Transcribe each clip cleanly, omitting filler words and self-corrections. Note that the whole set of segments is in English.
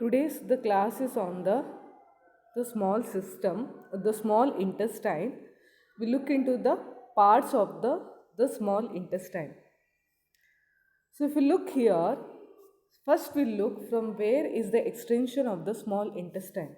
Today's the class is on the small system, the small intestine. We look into the parts of the small intestine. So if we look here, first we look from where is the extension of the small intestine.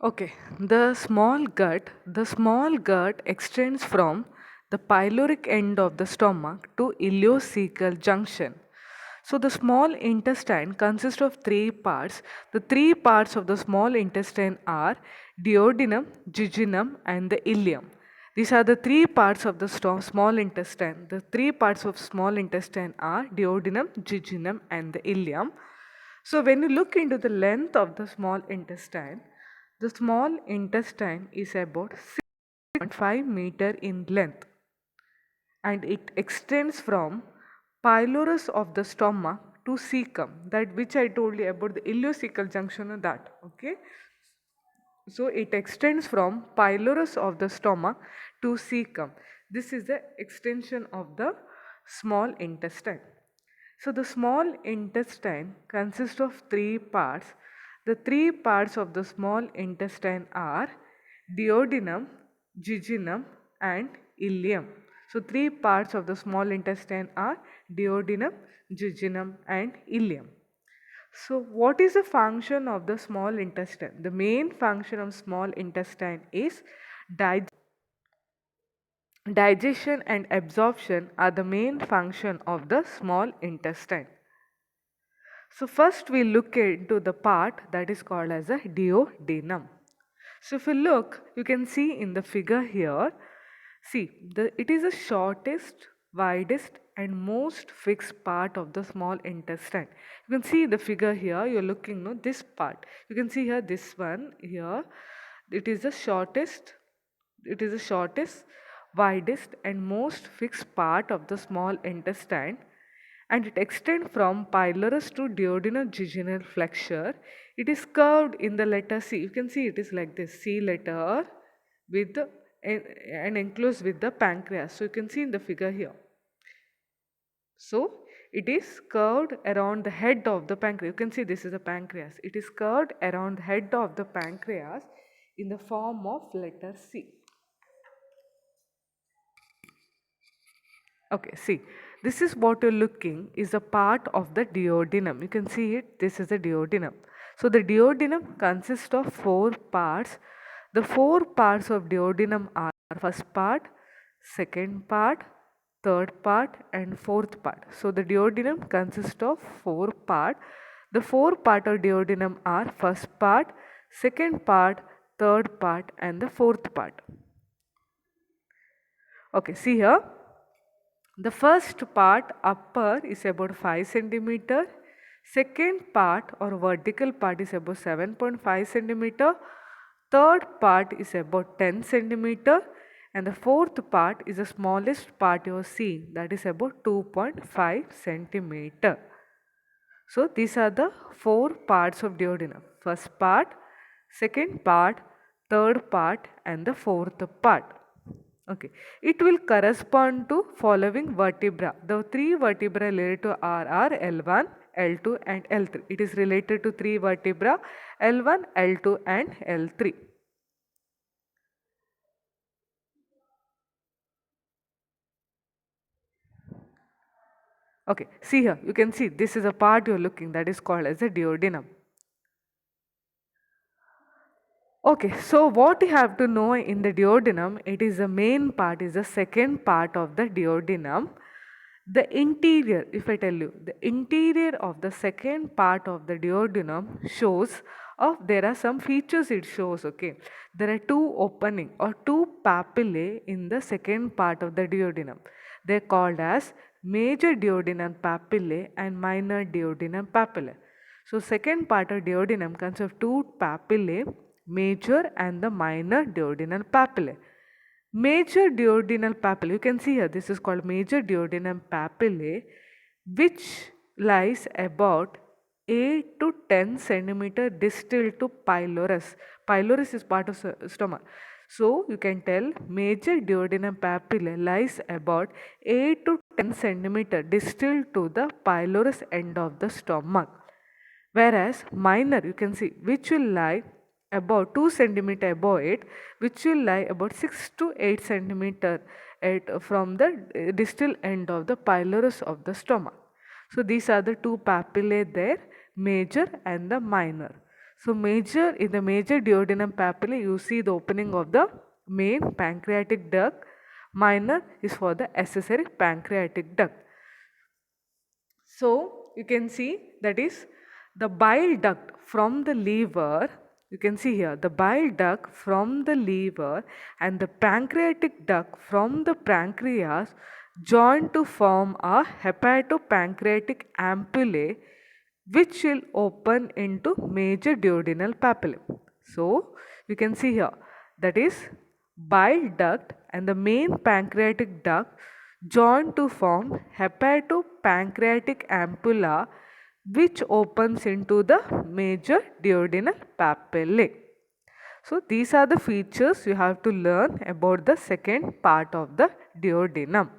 Okay, the small gut extends from the pyloric end of the stomach to ileocecal junction. So the small intestine consists of three parts. The three parts of the small intestine are duodenum, jejunum, and the ileum. These are the three parts of the small intestine. The three parts of small intestine are duodenum, jejunum, and the ileum. So when you look into the length of the small intestine is about 6.5 meter in length, and it extends from pylorus of the stomach to cecum, that which I told you about the ileocecal junction of that. Okay, so it extends from pylorus of the stomach to cecum. This is the extension of the small intestine. So the small intestine consists of three parts. The three parts of the small intestine are duodenum, jejunum, and ileum. So three parts of the small intestine are duodenum, jejunum, and ileum. So what is the function of the small intestine? The main function of small intestine is digestion and absorption are the main function of the small intestine. So first we look into the part that is called as a duodenum. So if you look, you can see in the figure here, it is the shortest, widest and most fixed part of the small intestine. You can see the figure here, you are looking no this part. You can see here this one here, it is the shortest, widest and most fixed part of the small intestine, and it extends from pylorus to duodenojejunal flexure. It is curved in the letter C. You can see it is like this C letter with and enclosed with the pancreas. So you can see in the figure here. So it is curved around the head of the pancreas. You can see this is the pancreas. It is curved around the head of the pancreas in the form of letter C. Okay, see, this is what you're looking is a part of the duodenum. You can see it, this is the duodenum. So the duodenum consists of four parts. The four parts of duodenum are first part, second part, third part and fourth part. So the duodenum consists of four parts. The four part of duodenum are first part, second part, third part and the fourth part. Okay, see here. The first part upper is about 5 centimeter. Second part or vertical part is about 7.5 centimeter. Third part is about 10 centimeter. And the fourth part is the smallest part you are seeing, that is about 2.5 centimeter. So these are the four parts of duodenum. First part, second part, third part and the fourth part. Okay, it will correspond to following vertebra. The three vertebrae related to are L1, L2 and L3. It is related to three vertebra L1, L2 and L3. Okay, see here, you can see this is a part you are looking, that is called as the duodenum. Okay, so what you have to know in the duodenum, it is the main part, is the second part of the duodenum. The interior, if I tell you, the interior of the second part of the duodenum shows there are some features it shows, okay. There are two opening or two papillae in the second part of the duodenum. They are called as major duodenal papillae and minor duodenal papillae. So second part of duodenum consists of two papillae, major and the minor duodenal papillae. Major duodenal papillae, you can see here, this is called major duodenal papillae, which lies about 8 to 10 centimeter distal to pylorus. Pylorus is part of stomach. So you can tell major duodenal papillae lies about 8 to 10 centimeter distal to the pylorus end of the stomach. whereas minor you can see which will lie about 2 centimeter above it, which will lie about 6 to 8 centimeter from the distal end of the pylorus of the stomach. So these are the two papillae there, major and the minor. So major, in the major duodenum papillae you see the opening of the main pancreatic duct. Minor is for the accessory pancreatic duct. So you can see that is the bile duct from the liver. You can see here the bile duct from the liver and the pancreatic duct from the pancreas join to form a hepatopancreatic ampullae which will open into major duodenal papilla. So you can see here that is bile duct and the main pancreatic duct join to form hepatopancreatic ampulla which opens into the major duodenal papillae. So these are the features you have to learn about the second part of the duodenum.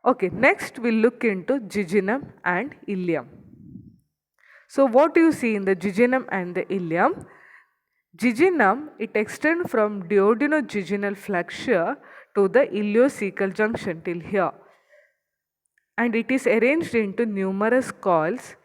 Okay, next we'll look into jejunum and ileum. So what do you see in the jejunum and the ileum? Jejunum, it extends from duodenojejunal flexure to the ileocecal junction till here, and it is arranged into numerous coils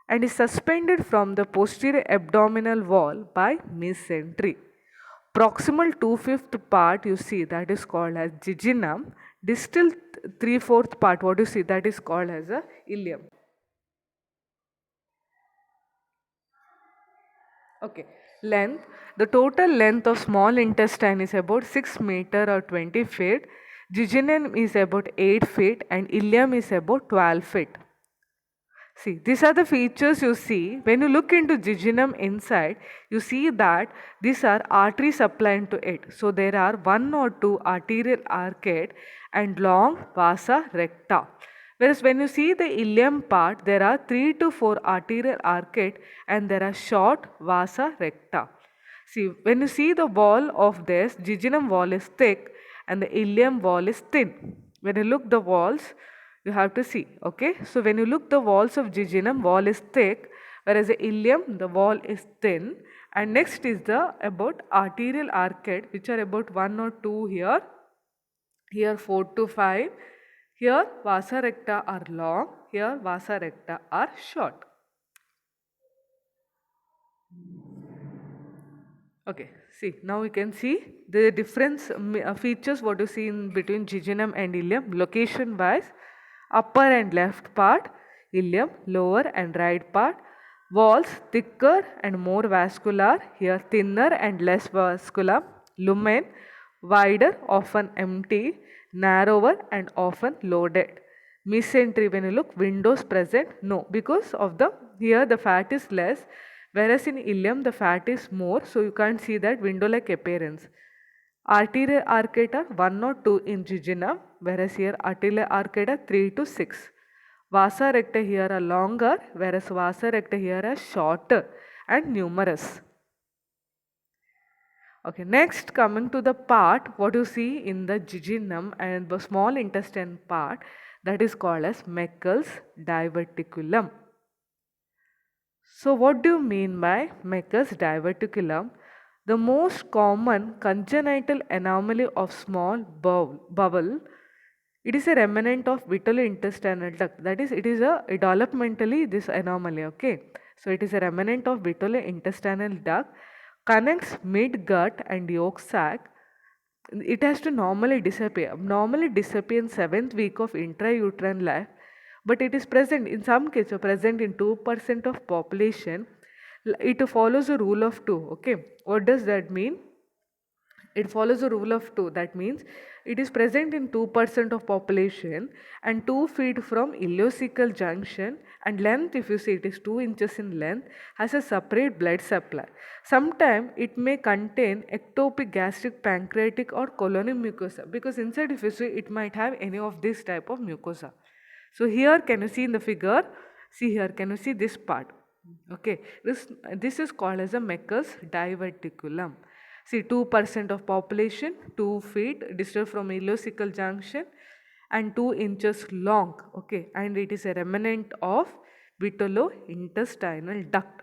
and is suspended from the posterior abdominal wall by mesentery. Proximal 2/5 part you see that is called as jejunum. Distal 3/4 part what you see that is called as a ileum. Okay, length. The total length of small intestine is about 6 meter or 20 feet. Jejunum is about 8 feet and ileum is about 12 feet. See, these are the features you see. When you look into jejunum inside, you see that these are arteries supplying to it. So there are one or two arterial arcade and long vasa recta. Whereas when you see the ileum part, there are 3 to 4 arterial arcade and there are short vasa recta. See, when you see the wall of this, jejunum wall is thick and the ileum wall is thin. When you look the walls, you have to see. Okay, so when you look the walls of jejunum, wall is thick, whereas the ileum, the wall is thin. And next is the about arterial arcade, which are about 1 or 2 here. Here 4 to 5. Here vasa recta are long. Here vasa recta are short. Okay, see now we can see the difference features what you see in between jejunum and ileum location wise. Upper and left part, ileum, lower and right part, walls thicker and more vascular, here thinner and less vascular, lumen wider, often empty, narrower and often loaded. Mesentery, when you look, windows present, no, because of the here the fat is less, whereas in ileum the fat is more, so you can't see that window like appearance. Arterial arcata 1 or 2 in jejunum, whereas here arterial arcata 3 to 6. Vasa recta here are longer, whereas vasa recta here are shorter and numerous. Okay, next coming to the part what you see in the jejunum and the small intestine part, that is called as Meckel's diverticulum. So what do you mean by Meckel's diverticulum? The most common congenital anomaly of small bowel. It is a remnant of vitellointestinal duct. That is, it is a developmentally this anomaly. Okay, so it is a remnant of vitellointestinal duct, connects mid gut and yolk sac. It has to normally disappear. Normally disappear in 7th week of intrauterine life, but it is present in some cases present in 2% of population. It follows a rule of 2. Okay, what does that mean? It follows a rule of 2. That means it is present in 2% of population and 2 feet from ileocecal junction, and length, if you see, it is 2 inches in length, has a separate blood supply. Sometimes it may contain ectopic gastric, pancreatic or colonic mucosa, because inside, if you see, it might have any of this type of mucosa. So here can you see in the figure, see here, can you see this part? Okay, this is called as a Meckel's diverticulum. See, 2% of population, 2 feet distal from ileocecal junction, and 2 inches long. Okay, and it is a remnant of vitellointestinal duct.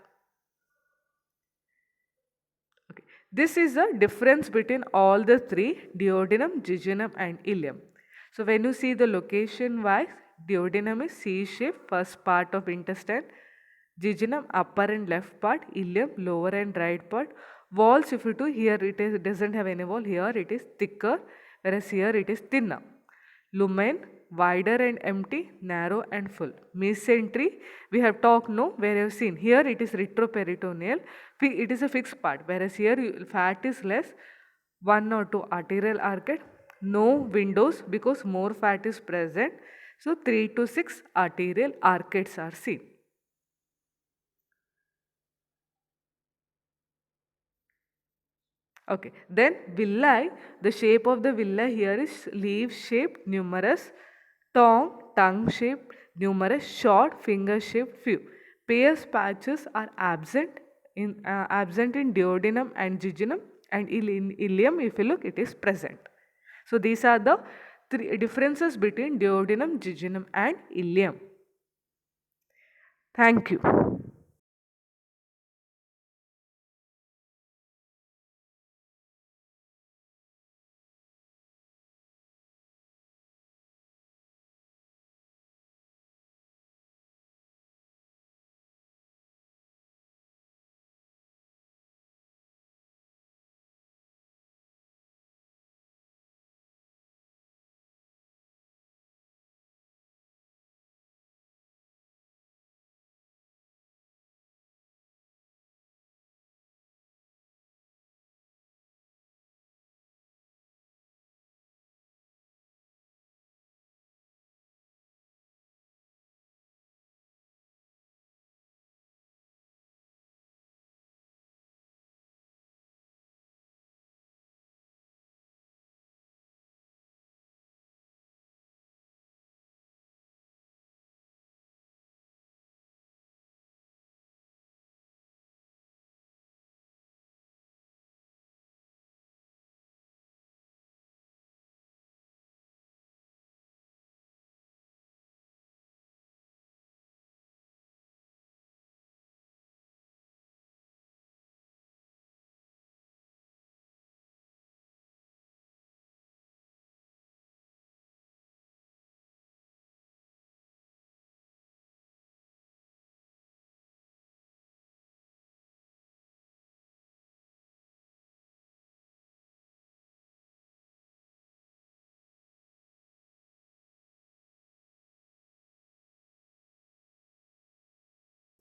Okay. This is the difference between all the three: duodenum, jejunum, and ileum. So when you see the location wise, duodenum is C shape, first part of intestine, jejunum upper and left part, ileum lower and right part. Walls, if you do here, it doesn't have any wall. Here it is thicker, whereas here it is thinner. Lumen, wider and empty, narrow and full. Mesentery, we have talked, no, where you have seen. Here it is retroperitoneal, it is a fixed part, whereas here fat is less, one or two arterial arcade, no windows because more fat is present. So 3 to 6 arterial arcades are seen. Okay, then villi, the shape of the villi here is leaf shaped, numerous, tongue shaped, numerous, short, finger shaped, few. Pairs patches are absent in duodenum and jejunum, and in ileum, if you look, it is present. So these are the three differences between duodenum, jejunum, and ileum. Thank you.